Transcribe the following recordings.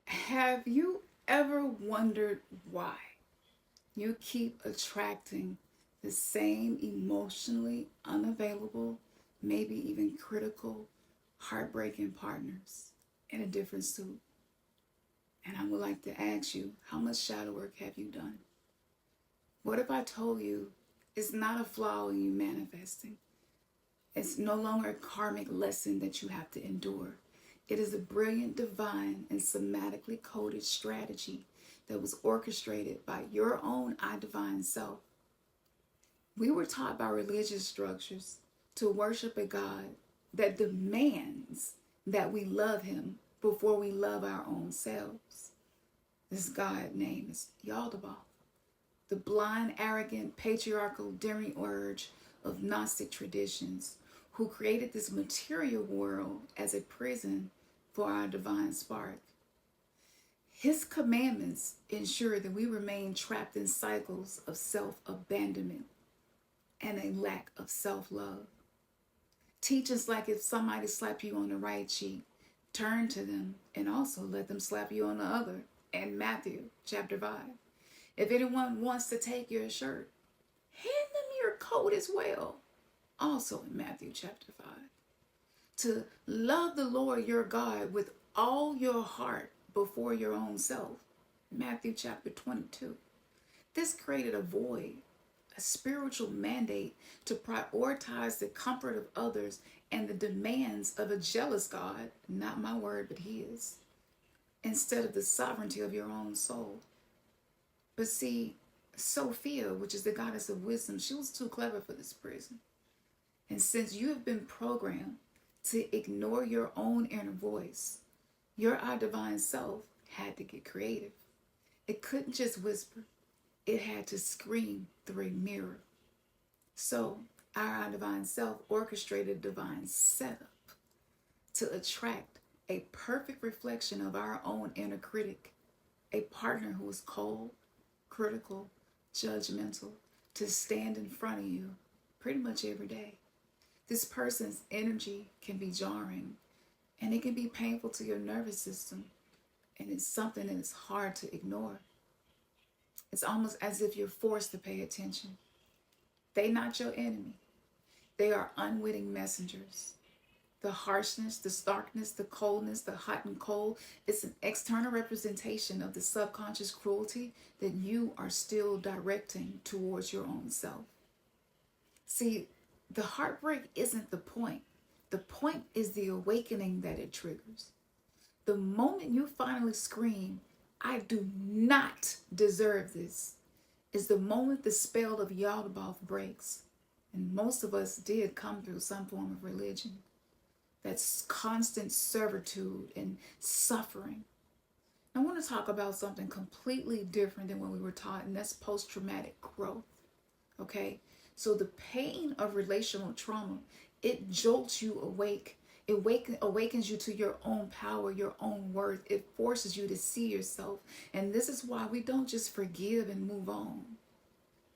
Have you ever wondered why you keep attracting the same emotionally unavailable, maybe even critical, heartbreaking partners in a different suit? And I would like to ask you, how much shadow work have you done? What if I told you it's not a flaw in you manifesting? It's no longer a karmic lesson that you have to endure. It is a brilliant, divine, and somatically coded strategy that was orchestrated by your own I divine self. We were taught by religious structures to worship a God that demands that we love him before we love our own selves. This God name is Yaldabaoth, the blind, arrogant, patriarchal demiurge of Gnostic traditions, who created this material world as a prison for our divine spark. His commandments ensure that we remain trapped in cycles of self-abandonment and a lack of self-love. Teachings like, if somebody slapped you on the right cheek, turn to them and also let them slap you on the other, in Matthew chapter 5. If anyone wants to take your shirt, hand them your coat as well, also in Matthew chapter 5. To love the Lord your God with all your heart before your own self, Matthew chapter 22. This created a void, a spiritual mandate to prioritize the comfort of others and the demands of a jealous God, not my word but his, instead of the sovereignty of your own soul. But see, Sophia, which is the goddess of wisdom, she was too clever for this prison. And since you have been programmed to ignore your own inner voice, your I divine self had to get creative. It couldn't just whisper, it had to scream through a mirror. So our I divine self orchestrated a divine setup to attract a perfect reflection of our own inner critic, a partner who is cold, critical, judgmental, to stand in front of you pretty much every day. This person's energy can be jarring, and it can be painful to your nervous system, and it's something that is hard to ignore. It's almost as if you're forced to pay attention. They're not your enemy. They are unwitting messengers. The harshness, the starkness, the coldness, the hot and cold, it's an external representation of the subconscious cruelty that you are still directing towards your own self. See, the heartbreak isn't the point. The point is the awakening that it triggers. The moment you finally scream, I do not deserve this, is the moment the spell of Yaldabaoth breaks. And most of us did come through some form of religion. That's constant servitude and suffering. I want to talk about something completely different than what we were taught, and that's post-traumatic growth. Okay? So the pain of relational trauma, it jolts you awake. It awakens you to your own power, your own worth. It forces you to see yourself. And this is why we don't just forgive and move on.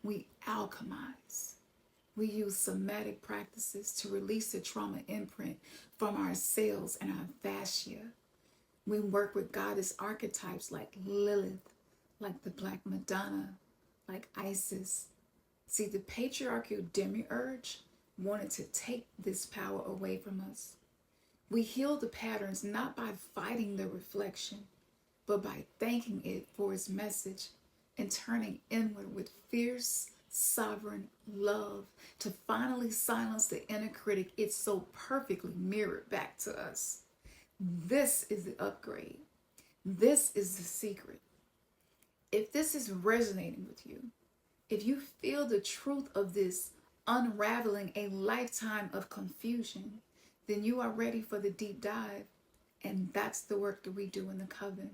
We alchemize. We use somatic practices to release the trauma imprint from our cells and our fascia. We work with goddess archetypes like Lilith, like the Black Madonna, like Isis. See, the patriarchal demiurge wanted to take this power away from us. We heal the patterns not by fighting the reflection, but by thanking it for its message and turning inward with fierce, sovereign love to finally silence the inner critic it so perfectly mirrored back to us. This is the upgrade. This is the secret. If this is resonating with you, if you feel the truth of this unraveling a lifetime of confusion, then you are ready for the deep dive. And that's the work that we do in the coven.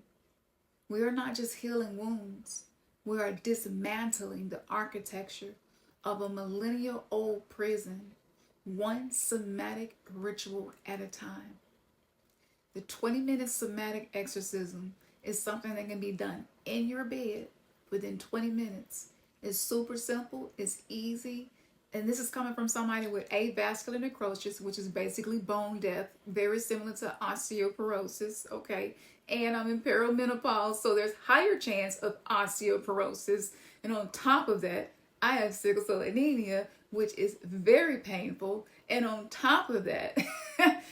We are not just healing wounds. We are dismantling the architecture of a millennial-old prison, one somatic ritual at a time. The 20-minute somatic exorcism is something that can be done in your bed within 20 minutes. It's super simple, it's easy, and this is coming from somebody with avascular necrosis, which is basically bone death, very similar to osteoporosis, okay? And I'm in perimenopause, so there's higher chance of osteoporosis. And on top of that, I have sickle cell anemia, which is very painful. And on top of that,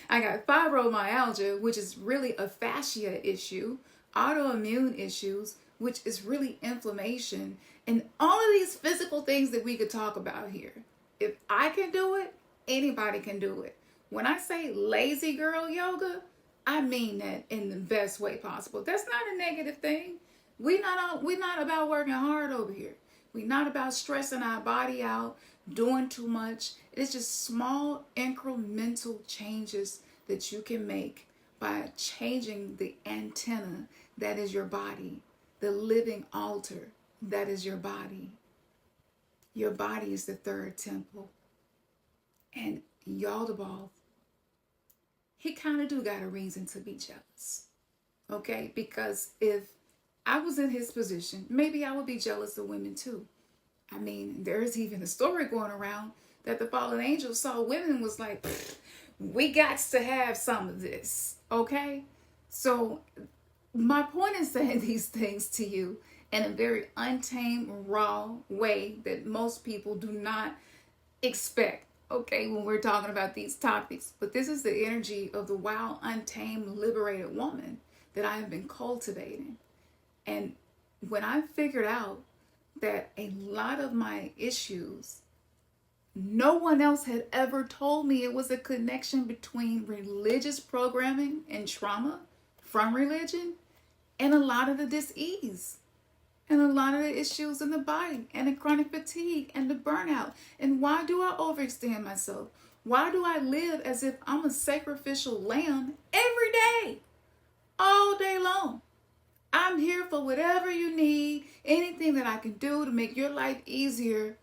I got fibromyalgia, which is really a fascia issue, autoimmune issues, which is really inflammation, and all of these physical things that we could talk about here. If I can do it, anybody can do it. When I say lazy girl yoga, I mean that in the best way possible. That's not a negative thing. We're not about working hard over here. We're not about stressing our body out, doing too much. It's just small incremental changes that you can make by changing the antenna that is your body, the living altar that is your body. Your body is the third temple. And Yaldabaoth, he kind of do got a reason to be jealous. Okay? Because if I was in his position, maybe I would be jealous of women too. I mean, there's even a story going around that the fallen angel saw women and was like, we got to have some of this. Okay? So my point is saying these things to you in a very untamed, raw way that most people do not expect, okay, when we're talking about these topics. But this is the energy of the wild, untamed, liberated woman that I have been cultivating. And when I figured out that a lot of my issues, no one else had ever told me it was a connection between religious programming and trauma from religion and a lot of the dis-ease and a lot of the issues in the body and the chronic fatigue and the burnout. And why do I overextend myself? Why do I live as if I'm a sacrificial lamb every day, all day long? I'm here for whatever you need, anything that I can do to make your life easier,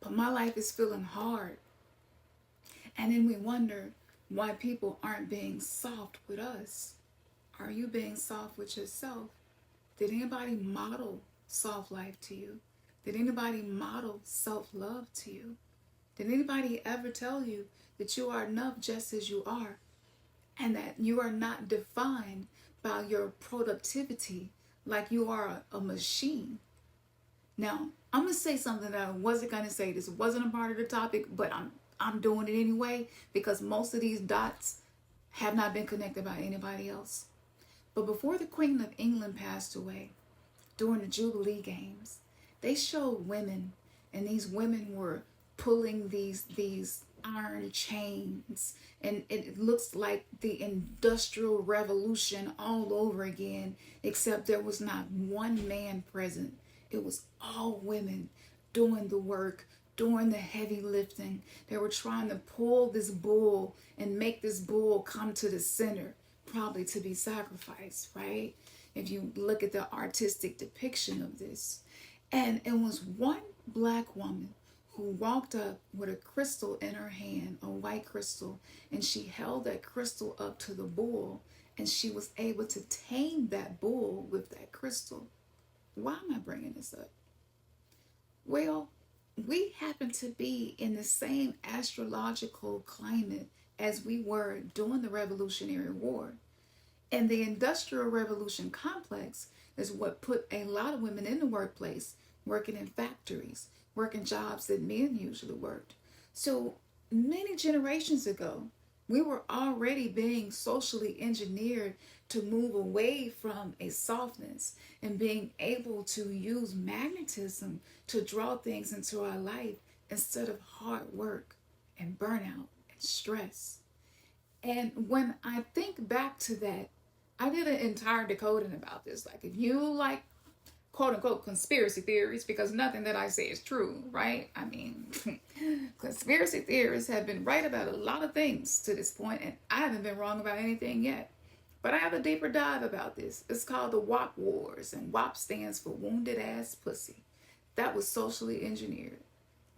but my life is feeling hard. And then we wonder why people aren't being soft with us. Are you being soft with yourself? Did anybody model soft life to you? Did anybody model self-love to you? Did anybody ever tell you that you are enough just as you are and that you are not defined by your productivity like you are a machine? Now, I'm going to say something that I wasn't going to say. This wasn't a part of the topic, but I'm doing it anyway because most of these dots have not been connected by anybody else. But before the Queen of England passed away, during the Jubilee Games, they showed women, and these women were pulling these iron chains, and it looks like the Industrial Revolution all over again, except there was not one man present. It was all women doing the work, doing the heavy lifting. They were trying to pull this bull and make this bull come to the center, probably to be sacrificed, right? If you look at the artistic depiction of this. And it was one black woman who walked up with a crystal in her hand, a white crystal, and she held that crystal up to the bull, and she was able to tame that bull with that crystal. Why am I bringing this up? Well, we happen to be in the same astrological climate as we were during the Revolutionary War. And the Industrial Revolution complex is what put a lot of women in the workplace, working in factories, working jobs that men usually worked. So many generations ago, we were already being socially engineered to move away from a softness and being able to use magnetism to draw things into our life instead of hard work and burnout and stress. And when I think back to that, I did an entire decoding about this. Like, if you like, quote unquote, conspiracy theories, because nothing that I say is true, right? I mean, conspiracy theorists have been right about a lot of things to this point, and I haven't been wrong about anything yet. But I have a deeper dive about this. It's called the WAP Wars, and WAP stands for Wounded Ass Pussy. That was socially engineered.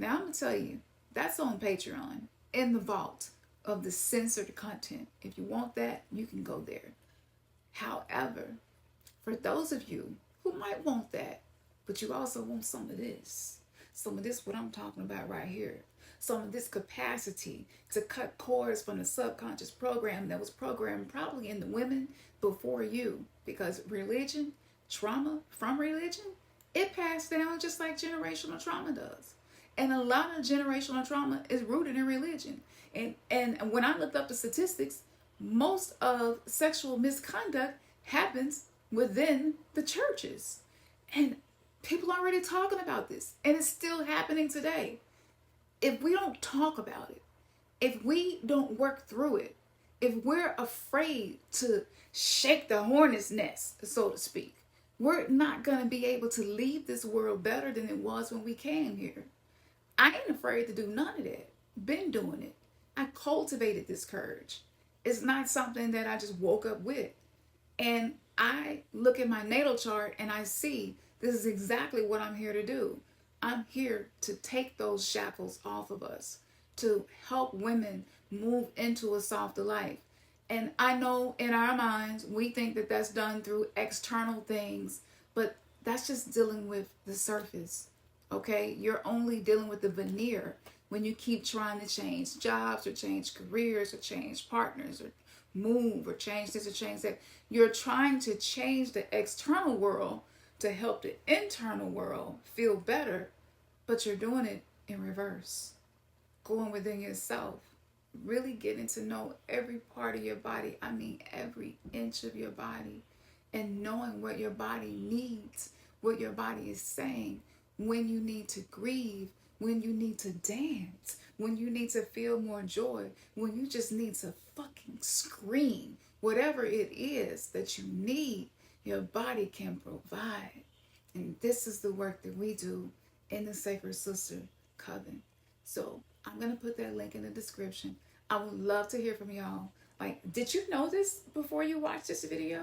Now, I'm going to tell you, that's on Patreon, in the vault of the censored content. If you want that, you can go there. However, for those of you who might want that, but you also want some of this what I'm talking about right here, some of this capacity to cut cords from the subconscious program that was programmed probably in the women before you, because religion, trauma from religion, it passed down just like generational trauma does. And a lot of generational trauma is rooted in religion. And when I looked up the statistics, most of sexual misconduct happens within the churches. And people are already talking about this, and it's still happening today. If we don't talk about it, if we don't work through it, if we're afraid to shake the hornet's nest, so to speak, we're not going to be able to leave this world better than it was when we came here. I ain't afraid to do none of that. Been doing it. I cultivated this courage. It's not something that I just woke up with. And I look at my natal chart and I see this is exactly what I'm here to do. I'm here to take those shackles off of us, to help women move into a softer life. And I know in our minds, we think that that's done through external things, but that's just dealing with the surface, okay? You're only dealing with the veneer when you keep trying to change jobs or change careers or change partners or move or change this or change that. You're trying to change the external world to help the internal world feel better, but you're doing it in reverse. Going within yourself, really getting to know every part of your body, I mean every inch of your body, and knowing what your body needs, what your body is saying, when you need to grieve, when you need to dance, when you need to feel more joy, when you just need to fucking scream. Whatever it is that you need, your body can provide. And this is the work that we do in the Sacred Sister Coven. So I'm going to put that link in the description. I would love to hear from y'all. Like, did you know this before you watched this video?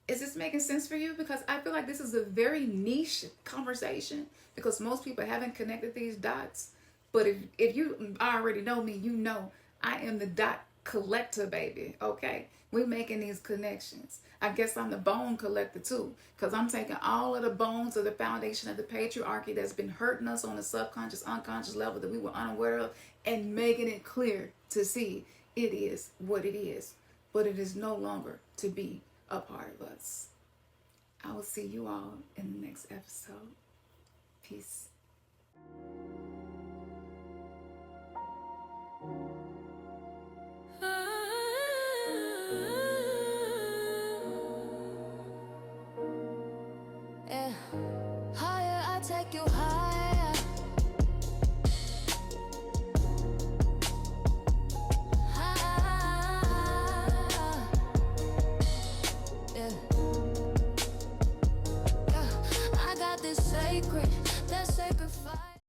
Is this making sense for you? Because I feel like this is a very niche conversation because most people haven't connected these dots. But if you already know me, you know I am the dot collector, baby, okay? We're making these connections. I guess I'm the bone collector too, because I'm taking all of the bones of the foundation of the patriarchy that's been hurting us on a subconscious, unconscious level that we were unaware of, and making it clear to see it is what it is, but it is no longer to be a part of us. I will see you all in the next episode. Peace. Yeah. Higher, I take you higher. Higher. Yeah. Yeah. I got this sacred, that sacred fire.